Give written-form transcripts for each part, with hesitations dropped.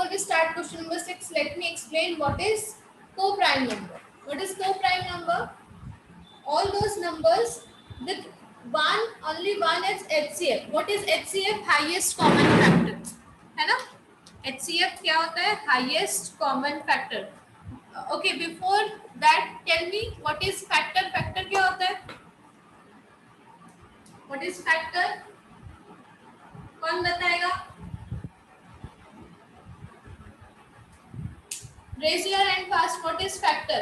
before we start question number 6, let me explain what is co-prime number. What is co-prime number? All those numbers with one, only one is HCF. What is HCF? Highest common factor, है ना? HCF क्या होता है? Highest common factor. Okay, before that, tell me what is factor? Factor क्या होता है? What is factor? कौन बताएगा? Raise your hand fast. What is factor?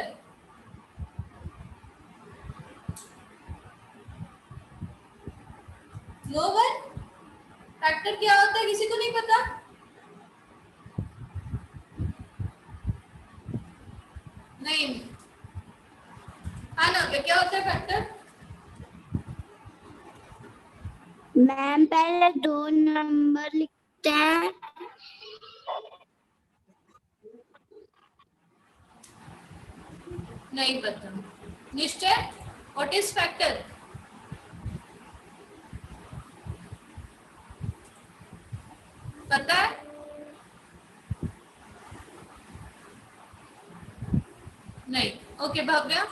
No one? Factor क्या होता है किसी को नहीं पता? नहीं, हाँ ना, क्या होता है फैक्टर? मैम पहले 2 नंबर लिखते हैं। नहीं पता। निश्चय, व्हाट इज फैक्टर? पता है? नहीं। Okay Bhavya,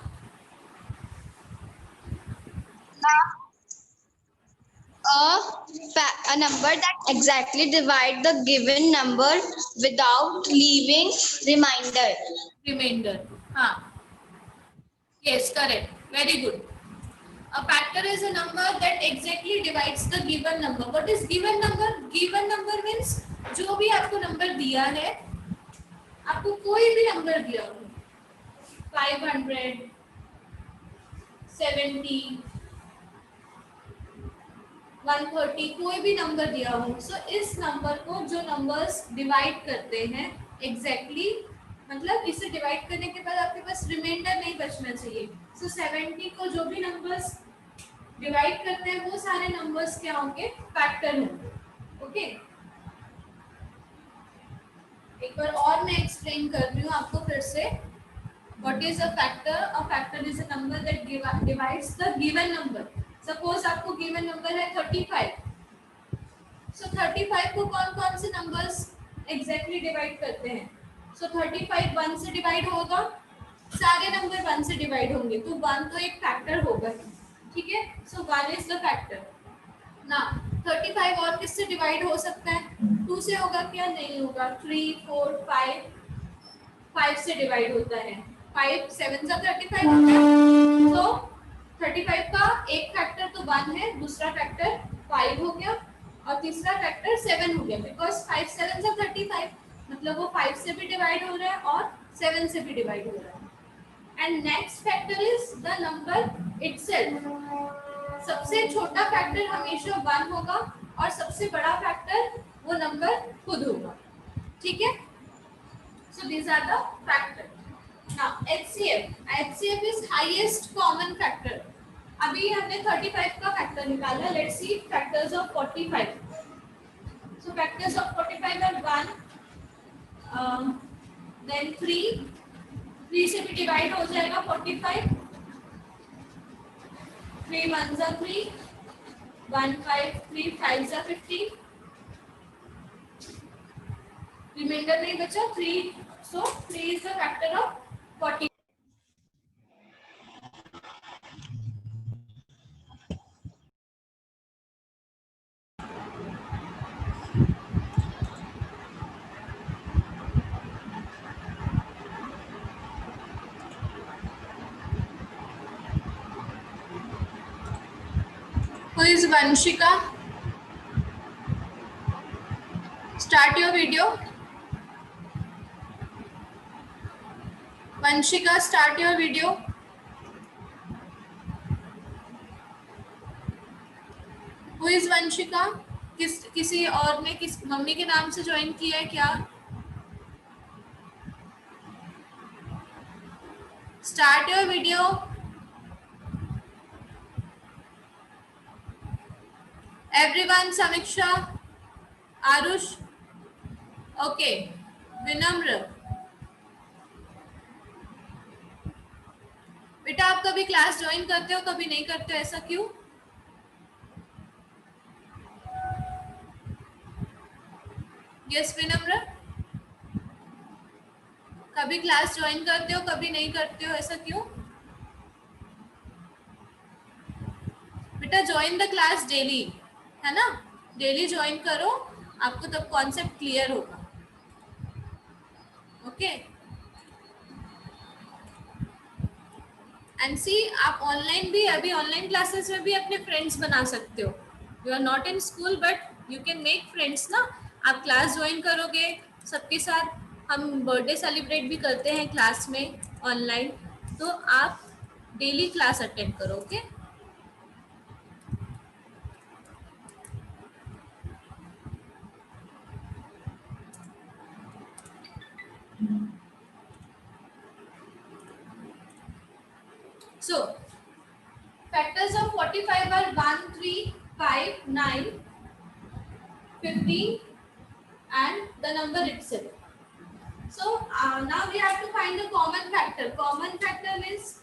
a number that exactly divide the given number without leaving remainder. Reminder, हाँ, yes, correct, very good. A factor is a number that exactly divides the given number. What is given number? Given number means जो भी आपको number दिया है, आपको कोई भी number दिया हो, 500, 70, 130, कोई भी नंबर दिया हो, सो इस नंबर को जो नंबर्स डिवाइड करते हैं एग्जैक्टली, मतलब इसे डिवाइड करने के बाद आपके पास रिमाइंडर नहीं बचना चाहिए। सो 70 को जो भी नंबर्स डिवाइड करते हैं वो सारे नंबर्स क्या होंगे? फैक्टर होंगे। ओके, एक बार और मैं एक्सप्लेन कर रही हूँ आपको फिर से। What is a factor? A factor is a number that divides the given number. Suppose आपको गिवन नंबर है 35, सो 35 को कौन कौन से नंबर्स एग्जैक्टली डिवाइड करते हैं? सो 35 1 से डिवाइड होगा, सारे नंबर 1 से डिवाइड होंगे, तो 1 तो एक फैक्टर होगा, ठीक है? सो 1 इज द फैक्टर ना। 35 और किससे डिवाइड हो सकता है? 2 से होगा क्या? नहीं होगा। 3 4 5 से डिवाइड होता है। 5 7 सा 35 होता है। तो 35 का एक फैक्टर तो 1 है, दूसरा फैक्टर 5 हो गया और तीसरा फैक्टर 7 हो गया, बिकॉज 5 7 सा 35, मतलब वो 5 से भी डिवाइड हो रहा है और 7 से भी डिवाइड हो रहा है। And next factor is the number itself. सबसे छोटा फैक्टर हमेशा 1 होगा और सबसे बड़ा फैक्टर वो नंबर खुद होगा, ठीक है? So these are the factor. Now HCF is highest common factor. अभी हमने 35 का फैक्टर निकाला, let's see factors of 45। So factors of 45 are 1, then 3 से भी डिवाइड हो जाएगा 45, 3 1 जा 3, 1 5 3 5 जा 50, रिमाइंडर नहीं बचा 3, सो 3 is the factor of 40। Who is Vanshika? Start your video. Vanshika, start your video. Who is Vanshika? किसी और ने किस मम्मी के नाम से ज्वाइन किया है क्या? Start your video. Everyone, Samiksha, Arush, okay, विनम्र। बेटा आप कभी क्लास ज्वाइन करते हो, कभी नहीं करते हो, ऐसा क्यों? यस विनम्र, कभी क्लास ज्वाइन करते हो, कभी नहीं करते हो, ऐसा क्यों? बेटा ज्वाइन द क्लास डेली, है ना? डेली ज्वाइन करो, आपको तब कॉन्सेप्ट क्लियर होगा। ओके, एंड सी आप ऑनलाइन भी, अभी ऑनलाइन क्लासेस में भी अपने फ्रेंड्स बना सकते हो। You are not in school but you can make friends ना। आप क्लास ज्वाइन करोगे सबके साथ, हम बर्थडे सेलिब्रेट भी करते हैं क्लास में ऑनलाइन, तो आप डेली क्लास अटेंड करो। Okay, so factors of 45 are 1, 3, 5, 9, 15 and the number itself. So now we have to find the common factor. Common factor means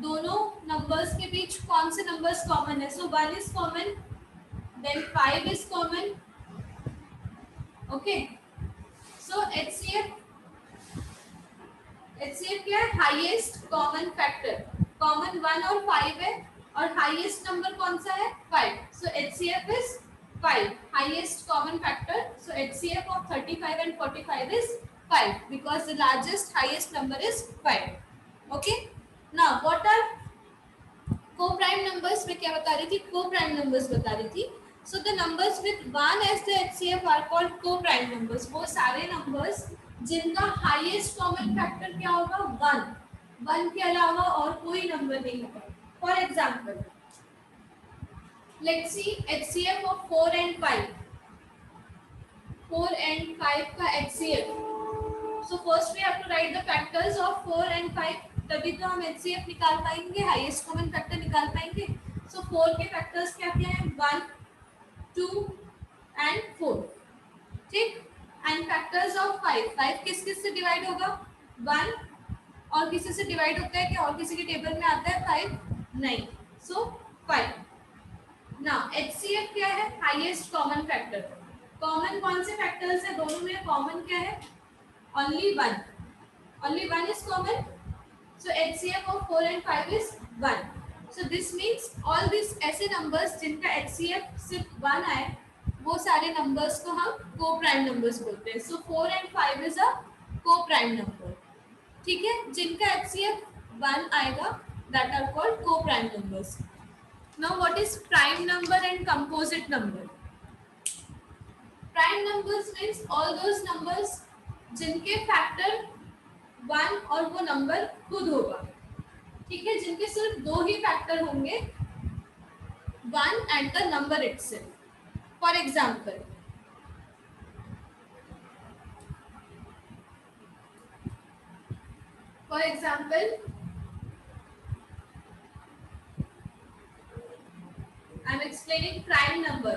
दोनों numbers के बीच कौन से numbers common है? So 1 is common, then 5 is common. Okay. So HCF क्या है? Highest common factor. Common 1 और 5 है और highest number कौन सा है? 5. So HCF is 5. Highest common factor. So HCF of 35 and 45 is 5 because the largest highest number is 5. Okay. Now what are co-prime numbers? मैं क्या बता रही थी? Co-prime numbers बता रही थी. So the numbers with 1 as the HCF are called co-prime numbers. वो सारे numbers जिनका हाईएस्ट कॉमन फैक्टर क्या होगा? 1. 1 के अलावा और कोई नंबर नहीं होगा. For example let's see HCF of 4 and 5. 4 and 5 का HCF. So first we have to write the factors of 4 and 5, तभी तो हम HCF निकाल पाएंगे, हाईएस्ट कॉमन फैक्टर निकाल पाएंगे. सो 4 के फैक्टर्स क्या क्या हैं? 1, 2 and 4. ठीक. And factors of 5. 5 किस किस से डिवाइड होगा? 1 और किसी से डिवाइड होता है क्या? और किसी के टेबल में आता है 5? नहीं. सो 5. नाउ HCF क्या है? Highest common factor. कॉमन कौन से फैक्टर्स है दोनों में? कॉमन क्या है? Only 1. Only 1 is common. So HCF of 4 and 5 is 1. So this means all this ऐसे नंबर्स जिनका HCF सिर्फ 1 आए, वो सारे नंबर्स को हम को प्राइम नंबर्स बोलते हैं. सो 4 and 5 इज अ को प्राइम नंबर. ठीक है, जिनका HCF 1 आएगा दैट आर कॉल्ड को prime numbers. Now what is prime number and composite number? Prime numbers means all those numbers जिनके फैक्टर 1 और वो नंबर खुद होगा. ठीक है, जिनके सिर्फ 2 ही फैक्टर होंगे, 1 and the number itself. For example, I am explaining prime number.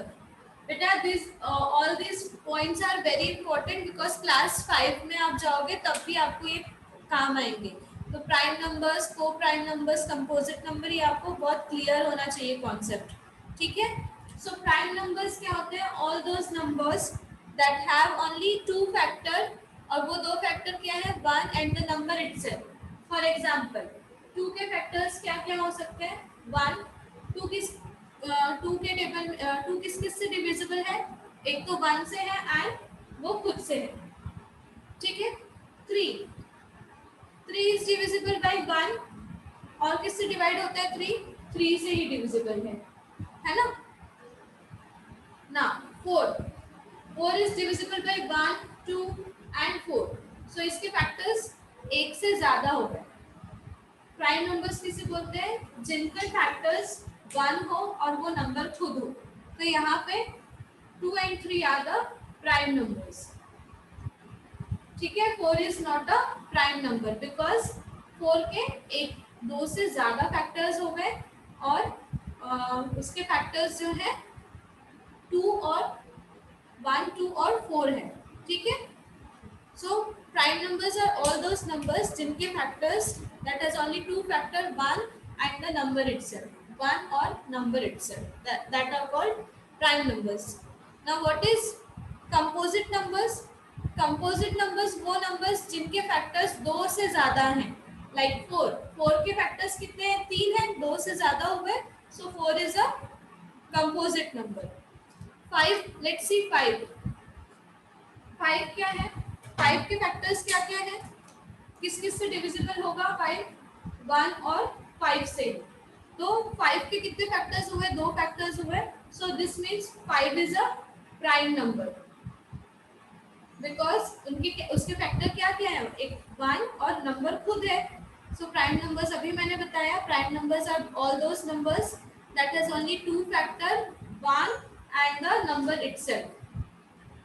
Beta, this all these points are very important because class 5 में आप जाओगे तब भी आपको ये काम आएंगे. तो प्राइम नंबर्स, को प्राइम नंबर्स, कंपोजिट नंबर, ये आपको बहुत क्लियर होना चाहिए कॉन्सेप्ट. ठीक है. So prime numbers क्या होते हैं? All those numbers that have only 2 factor, और वो 2 factor क्या है? 1 and the number itself. For example, 2 के factors क्या क्या हो सकते हैं? 1, 2 के टेबल 2 किस किस से डिविजिबल है? एक तो 1 से है and वो खुद से है. ठीक है. 3 is divisible by 1 और किससे डिवाइड होता है? 3 से ही डिविजिबल है ना? Now 4 is divisible by 1, 2 and 4. So इसके फैक्टर्स एक से ज्यादा हो गए. प्राइम नंबर्स किसे बोलते हैं? जिनके फैक्टर्स 1 हो और वो नंबर खुद हो. तो यहाँ पे 2 and 3 are the prime numbers. ठीक है. 4 is not a prime number because 4 के 1-2 से ज्यादा फैक्टर्स हो गए और उसके फैक्टर्स जो है 2 और 1, 2 और 4 है. ठीक है. So prime numbers are all those numbers जिनके factors that has only 2 factor, 1 and the number itself. 1 और number itself, that are called prime numbers. Now what is composite numbers? Composite numbers वो नंबर्स जिनके factors 2 से ज्यादा हैं, like 4 के factors कितने हैं? 3 हैं, 2 से ज्यादा हुए, सो 4 is a composite number. 5, let's see 5 क्या है? 5 के फैक्टर्स क्या क्या है? किस किस से डिविजिबल होगा 5? 1 और 5 से। तो 5 के कितने फैक्टर्स हुए? 2 फैक्टर्स हुए, so this means 5 is a prime number, because उनके उसके फैक्टर क्या क्या है? एक 1 और नंबर खुद है। सो प्राइम नंबर्स अभी मैंने बताया, prime numbers are all those numbers that has only 2 factor, 1 and the number itself.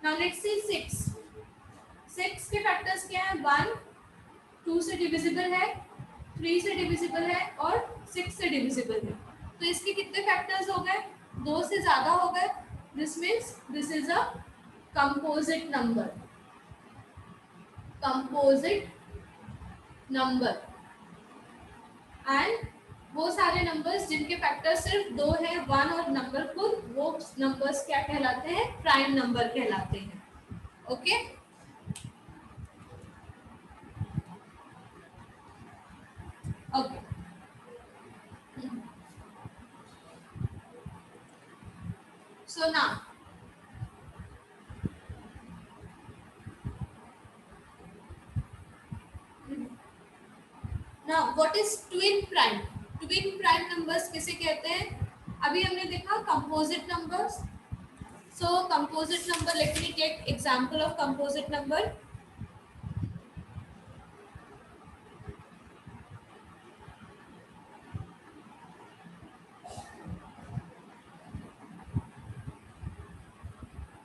Now let's see 6। 6 के फैक्टर्स क्या है? 1 2 से डिविजिबल है, 3 से डिविजिबल है और 6 से डिविजिबल है। तो इसके कितने फैक्टर्स हो गए? 2 से ज्यादा हो गए। This means this is a composite number. Composite number. And वो सारे नंबर्स जिनके फैक्टर सिर्फ 2 है, 1 और नंबर खुद, वो नंबर्स क्या कहलाते हैं? प्राइम नंबर कहलाते हैं। Okay okay so now now what is twin prime? Twin prime numbers किसे कहते हैं? अभी हमने देखा composite numbers. So composite number, let me take example of composite number.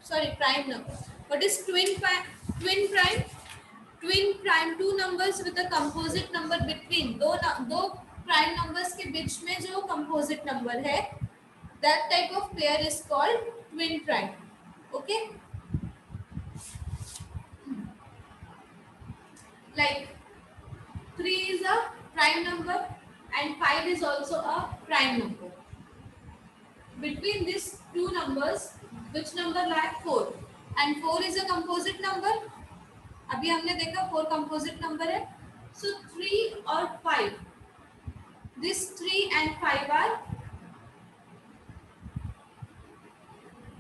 Sorry, prime number. What is twin prime? Twin prime? Twin prime, two numbers with a composite number between. दो prime numbers के बीच में जो composite number है, that type of pair is called twin prime. Okay? Like 3 is a prime number and 5 is also a prime number. Between these two numbers, which number lie? 4. And 4 is a composite number. अभी हमने देखा 4 composite number है। सो 3 और 5, this 3 and 5 are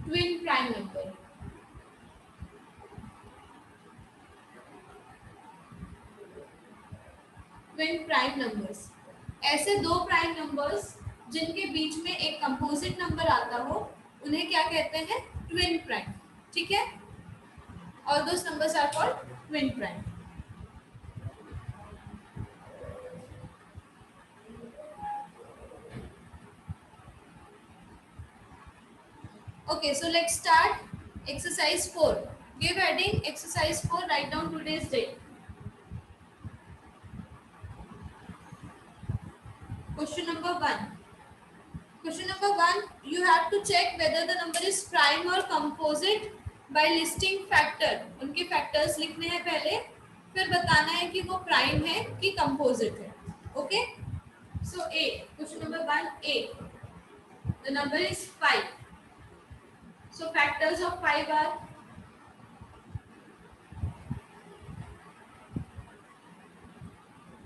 twin prime number. Twin prime numbers, ऐसे दो prime numbers जिनके बीच में एक कंपोजिट नंबर आता हो, उन्हें क्या कहते हैं? Twin prime. ठीक है, और those numbers are called twin prime. Okay, so let's start exercise 4. Give heading exercise 4, write down today's date. Question number 1. Question number 1, you have to check whether the number is prime or composite by listing factor. उनके factors लिखने हैं पहले, फिर बताना है कि वो prime है कि composite है. Okay? So A, question number 1A. The number is 5. So factors of 5 are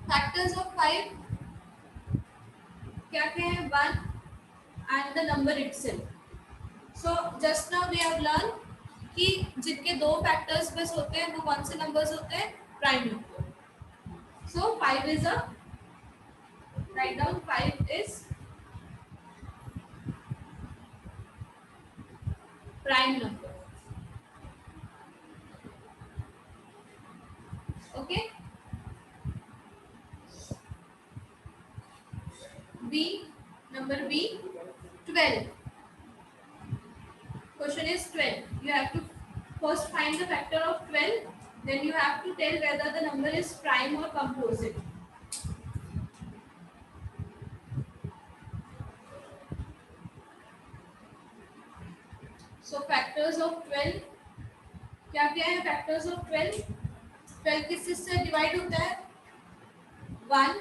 factors of 5 क्या क्या है? 1 and the number itself. So just now we have learned कि जिनके दो फैक्टर्स बस होते हैं वो कौन से नंबर्स होते हैं? Prime number. So 5 is a, write down 5 is prime number. Okay. B, number B, 12. Question is 12. You have to first find the factor of 12, then you have to tell whether the number is prime or composite. So factors of 12 क्या क्या है? factors of 12, 12 किस से divide होता है? 1,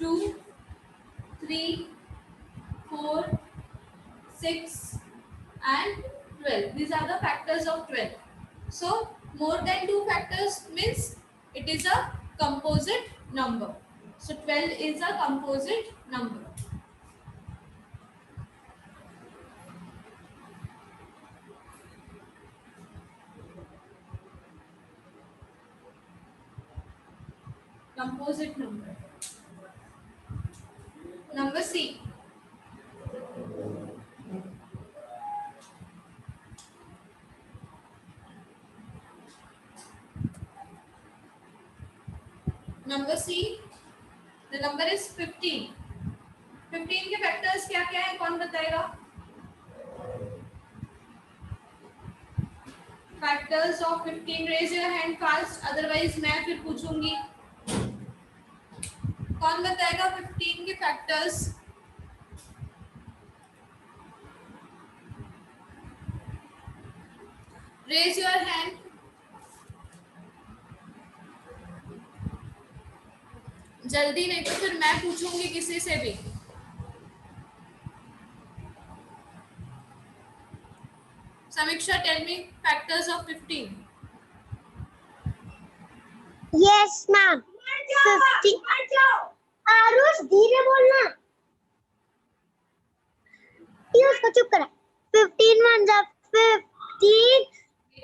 2, 3, 4, 6 and 12. These are the factors of 12. So more than 2 factors means it is a composite number. So 12 is a composite number. Composite number. Number C. Number C, the number is 15. 15 के factors क्या क्या है, कौन बताएगा? Factors of 15, raise your hand fast, otherwise मैं फिर पूछूंगी. कौन बताएगा 15 के फैक्टर्स? Raise your hand. जल्दी, नहीं तो फिर मैं पूछूंगी किसी से भी. Samiksha, tell me factors of 15. Yes, ma'am. 50. Aarush धीरे बोलना. ये उसको चुप करा. 15 1 जा 15.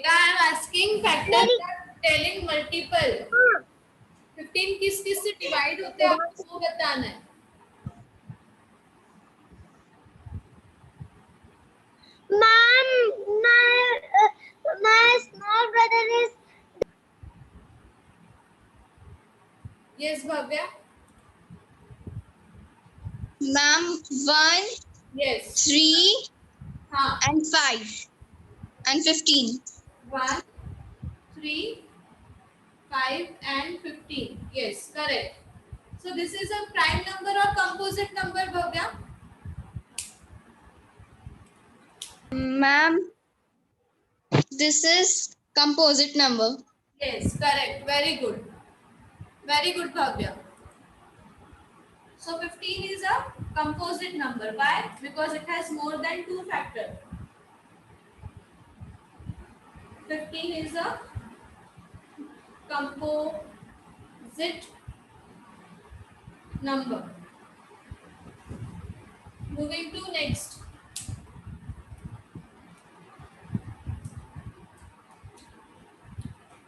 I am asking factors are telling multiple. 15 किस किस से डिवाइड होते हैं आपको बताना है. Ma'am, my small brother is. Yes, Bhavya. Ma'am, 1, Yes. 3, हाँ. and 5, and 15. 1, 3, 5 and 15. Yes, correct. So this is a prime number or composite number, Bhavya? Ma'am, this is composite number. Yes, correct. Very good. Very good, Bhavya. So 15 is a composite number. Why? Because it has more than 2 factors. 15 is a composite number. Moving to next.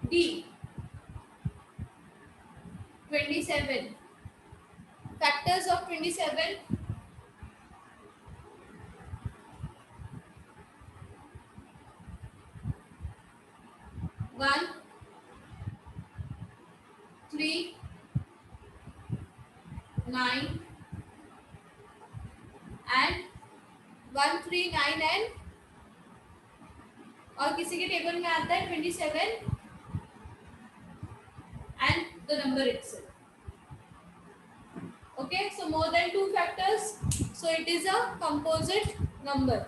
D. 27. Factors of 27. One, 3, 9, and 1, 3, 9 and और किसी के table में आता है 27 and the number itself. Okay, so more than 2 factors, so it is a composite number.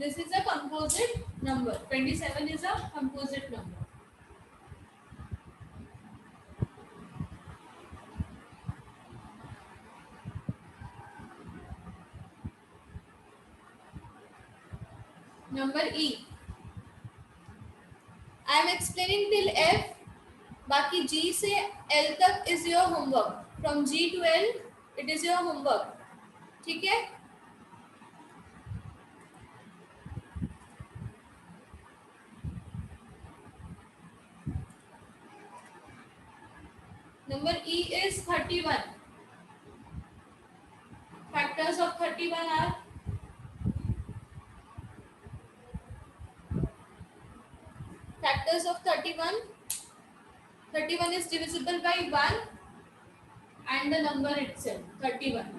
This is a composite number. 27 is a composite number. Number E. I am explaining till F. बाकी G से L तक is your homework. From G to L, it is your homework. ठीक है? Number E is 31. Factors of 31 are factors of 31. 31 is divisible by 1 and the number itself 31.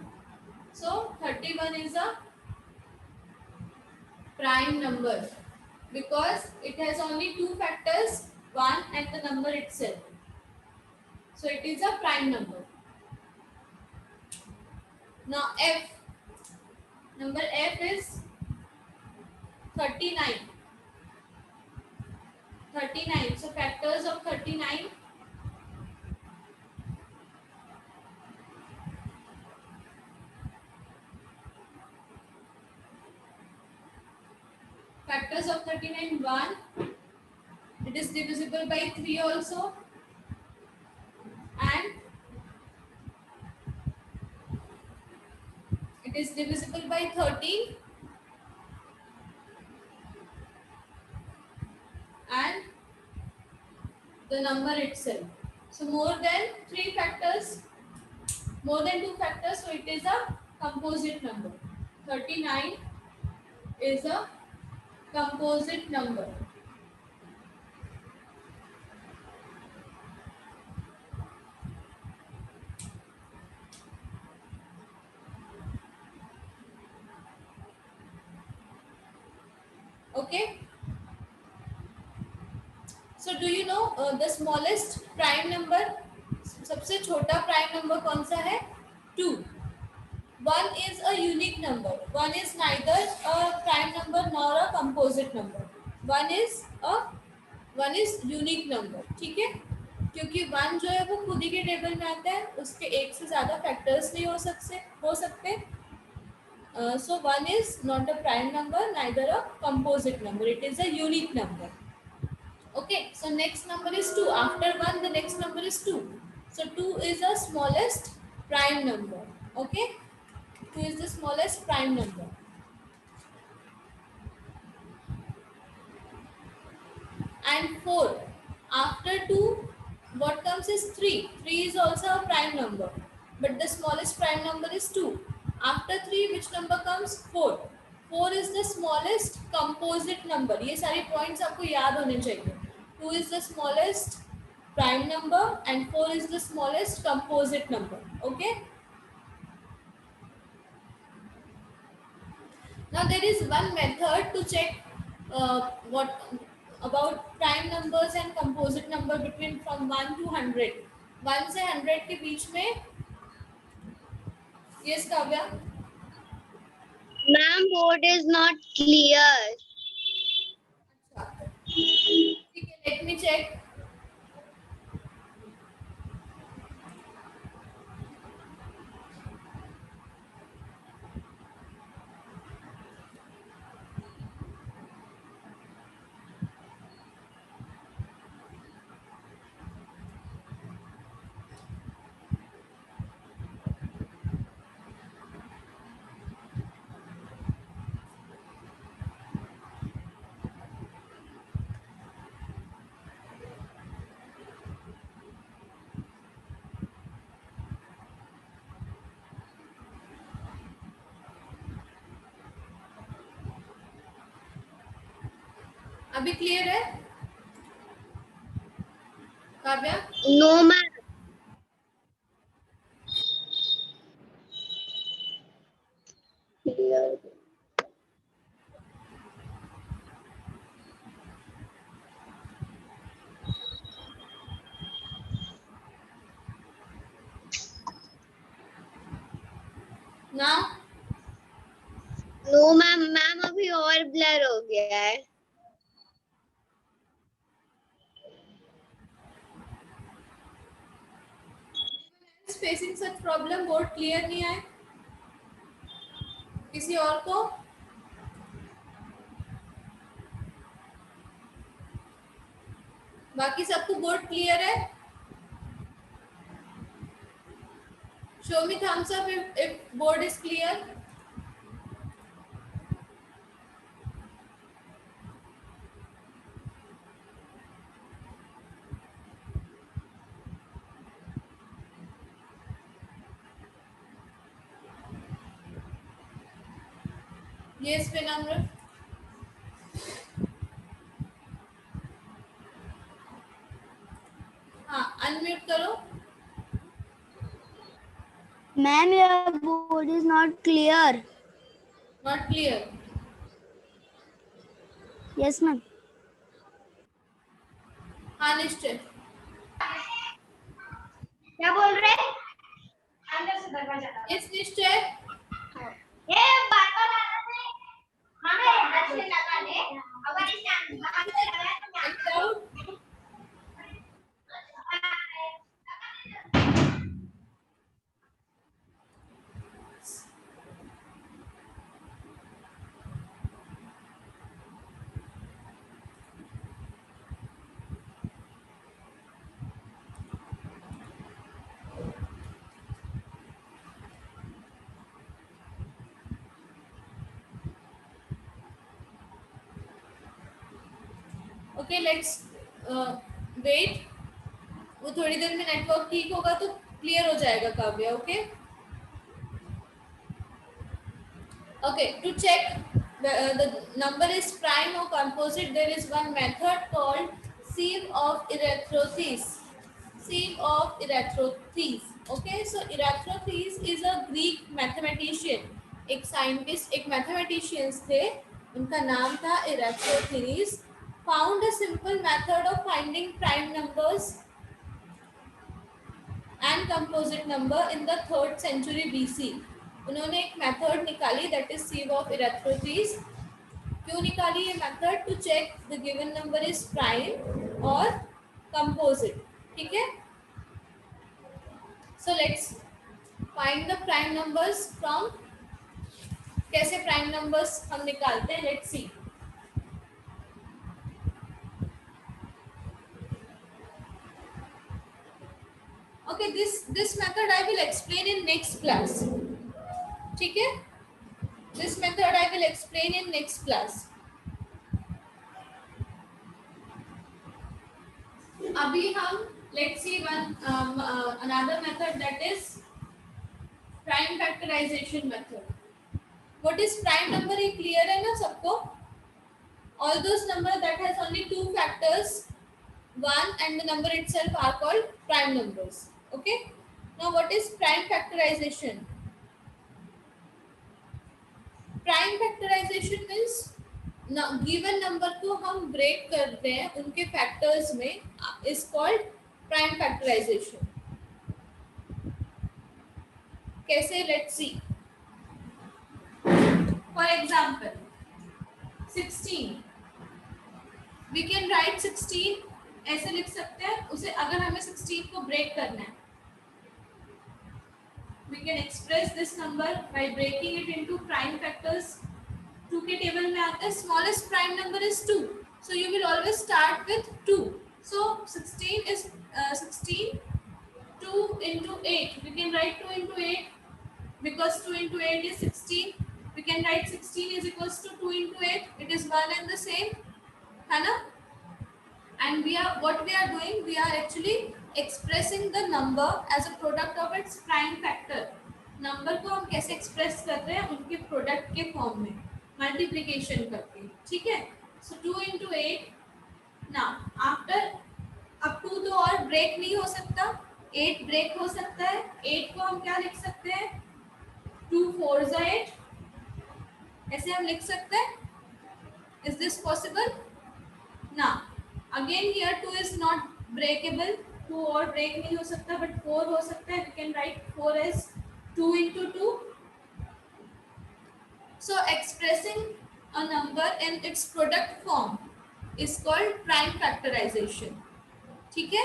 So 31 is a prime number because it has only 2 factors, 1 and the number itself. So it is a prime number. Now F. Number F is 39. 39. So factors of 39. Factors of 39, 1. It is divisible by 3 also. And it is divisible by 13. And the number itself. So more than 3 factors, more than 2 factors, so it is a composite number. 39 is a composite number. Okay. So do you know the smallest prime number? सबसे छोटा prime number कौन सा है? 2. 1 is a unique number. 1 is neither a prime number nor a composite number. 1 is unique number. ठीक है? क्योंकि 1 जो है वो खुद ही के टेबल में आता है, उसके एक से ज़्यादा फैक्टर्स नहीं हो सकते. So 1 is not a prime number, neither a composite number. It is a unique number. Okay, so next number is 2. After 1, the next number is 2. So 2 is the smallest prime number. Okay, 2 is the smallest prime number. And 4. After 2, what comes is 3. 3 is also a prime number, but the smallest prime number is 2. After 3, which number comes? 4. 4 is the smallest composite number. ये सारे points आपको याद होने चाहिए. 2 is the smallest prime number and 4 is the smallest composite number. Okay. Now there is one method to check what about prime numbers and composite number between from 1 to 100. 1 से 100 के बीच में. Yes, Kavya. Ma'am, board is not clear. ठीक है, let me check. अभी clear है Kavya? No, ma'am. Clear. Now No, ma'am. Ma'am अभी और blur हो गया है. is facing such problem, board clear नहीं है किसी और को? बाकी सबको बोर्ड क्लियर है? Show me thumbs up if board is clear. Yes, Vinamra. हाँ, unmute करो. Ma'am, your board is not clear. Not clear. Yes, ma'am. हाँ निश्चय. क्या बोल रहे हैं? Yes, निश्चय. ये बात मामा अंदर से लगा ले अगर इसे अंदर से लगाया तो मैं Check out. Okay, let's wait. वो थोड़ी देर में नेटवर्क ठीक होगा तो क्लियर हो जाएगा Kavya. Okay. Okay, to check the number is prime or composite, there is one method called sieve of Eratosthenes. Sieve of Eratosthenes. Okay, so Eratosthenes is a Greek mathematician. एक scientist, एक mathematicians थे, उनका नाम था Eratosthenes. Found a simple method of finding prime numbers and composite number in the 3rd century BC. उन्होंने एक method निकाली, that is sieve of Eratosthenes. क्यों निकाली ये method? To check the given number is prime और composite. ठीक है. So let's find the prime numbers from. कैसे प्राइम नंबर्स हम निकालते हैं, let's see. Okay, this method I will explain in next class. ठीक है. This method I will explain in next class. अभी हम let's see one another method, that is prime factorization method. What is prime number? ये clear है ना सबको? All those number that has only two factors, 1 and the number itself, are called prime numbers. Okay. Now what is prime factorization? Prime factorization means given number को हम break करते हैं उनके factors में, इज कॉल्ड प्राइम फैक्टराइजेशन. कैसे? Let's see. For example 16, we can write 16 ऐसे लिख सकते हैं उसे. अगर हमें 16 को ब्रेक करना है, we can express this number by breaking it into prime factors. 2 के टेबल में आता है smallest prime number is 2, so you will always start with 2. So 16 is 16. 2 into 8, we can write 2 into 8 because 2 into 8 is 16. We can write 16 is equals to 2 into 8. It is one and the same, है ना? And what we are doing, we are actually expressing the number as a product of its prime factor. Number को हम कैसे express कर रहे हैं? उनके product के फॉर्म में मल्टीप्लिकेशन करके. ठीक है. सो 2 into 8. नाउ आफ्टर, अब 2 तो और ब्रेक नहीं हो सकता, 8 ब्रेक हो सकता है. 8 को हम क्या लिख सकते हैं? 2 4 8, ऐसे हम लिख सकते हैं. Is this possible? ना. Again here 2 is not breakable, 2 और ब्रेक नहीं हो सकता, बट 4 हो सकता है. We can write 4 as 2 into 2. So expressing a number in its product form is called prime factorization. ठीक है.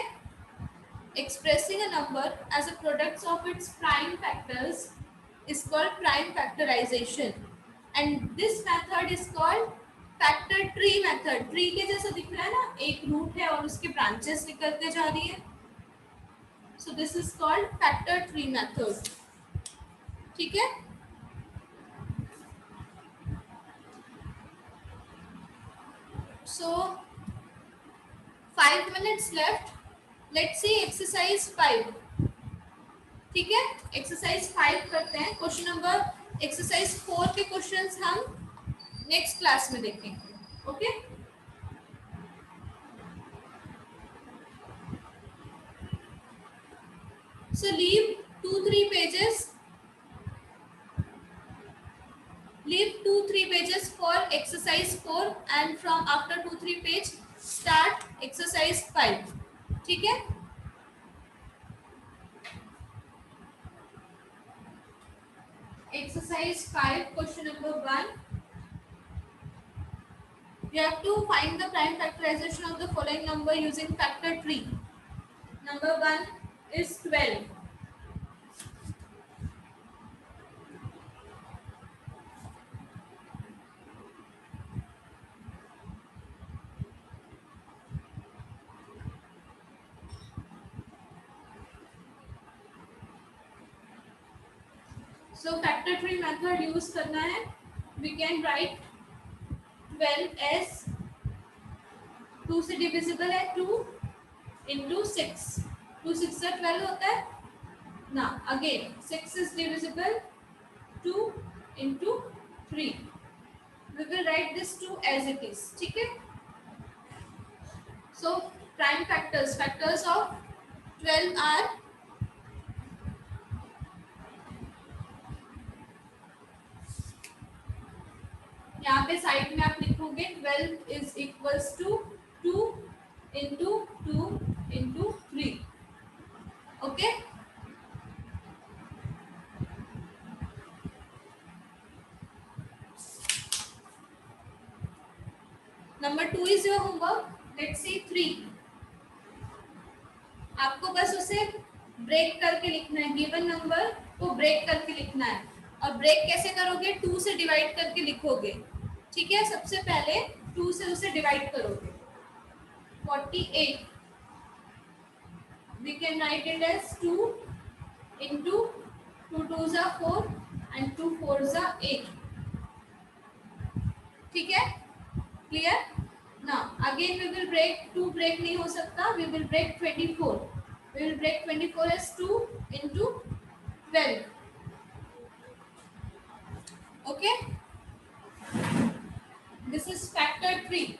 Expressing a number as a product of its prime factors is called prime factorization, and this method is called factor tree method. Tree के जैसा दिख रहा है ना, एक root है और उसके ब्रांचेस निकलते जा रही है. So this is called factor tree method. ठीक है. So 5 minutes left. Let's see exercise 5. ठीक है. एक्सरसाइज 5 करते हैं. क्वेश्चन नंबर एक्सरसाइज 4 के क्वेश्चंस हम नेक्स्ट क्लास में देखेंगे. Okay. So leave 2-3 pages. Leave 2-3 pages for exercise 4 and from after 2-3 page start exercise 5. ठीक है. exercise 5, question number 1. You have to find the prime factorization of the following number using factor tree. Number 1 is 12. So factor tree method use करना है. We can write 12 as 2 से divisible है 2 into 6. 2 6 से 12 होता है ना. Again 6 is divisible 2 into 3. We will write this 2 as it is. ठीक है. So prime factors of 12 are यहाँ पे साइड में आप लिखोगे 12 is equals to 2 into 2 into 3. Okay. Number 2 is your homework. Let's see 3. आपको बस उसे ब्रेक करके लिखना है. गिवन नंबर को ब्रेक करके लिखना है. और ब्रेक कैसे करोगे? 2 से डिवाइड करके लिखोगे. ठीक है. सबसे पहले 2 से उसे डिवाइड करोगे. 48. We can write it as 2 into 2 2s are 4 and 2 4s are 8. ठीक है. Clear? Now again we will break. 2 break नहीं हो सकता. We will break 24. We will break 24 as 2 into 12. Okay. This is factor 3.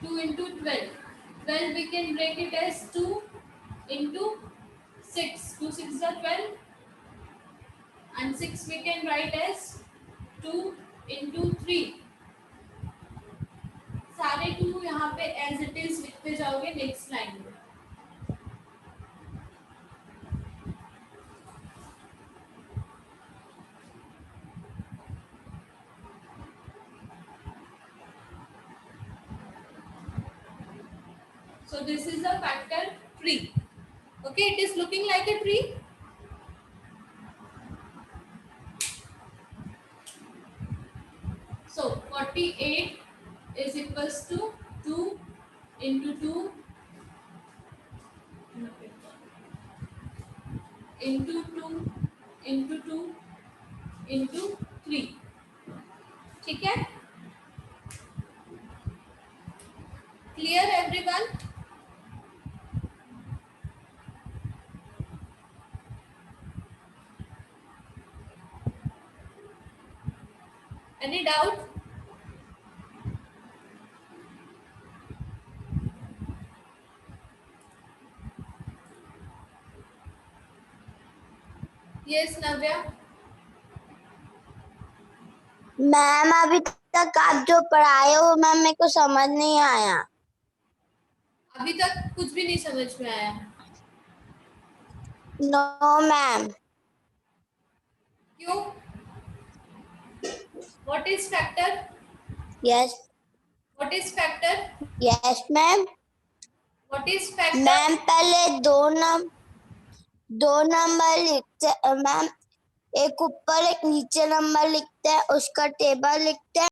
2 into 12. 12 we can break it as 2 into 6. 2 6 are 12. And 6 we can write as 2 into 3. सारे 2 यहाँ पे as it is लिखते जाओगे next line में. So this is a factor tree. Okay, it is looking like a tree. So 48 is equals to 2 into 2 into 2 into 2 into 3. ठीक है. Clear everyone? Any doubt? Yes, Navya. Ma'am अभी तक आप जो पढ़ाए हो मैम मेरे को समझ नहीं आया. अभी तक कुछ भी नहीं समझ में आया. No ma'am. क्यों? What is factor? Yes What is factor? Yes ma'am. What is factor? Ma'am पहले दो नंबर लिखते मैम. एक ऊपर एक नीचे नंबर लिखते हैं उसका टेबल लिखते हैं.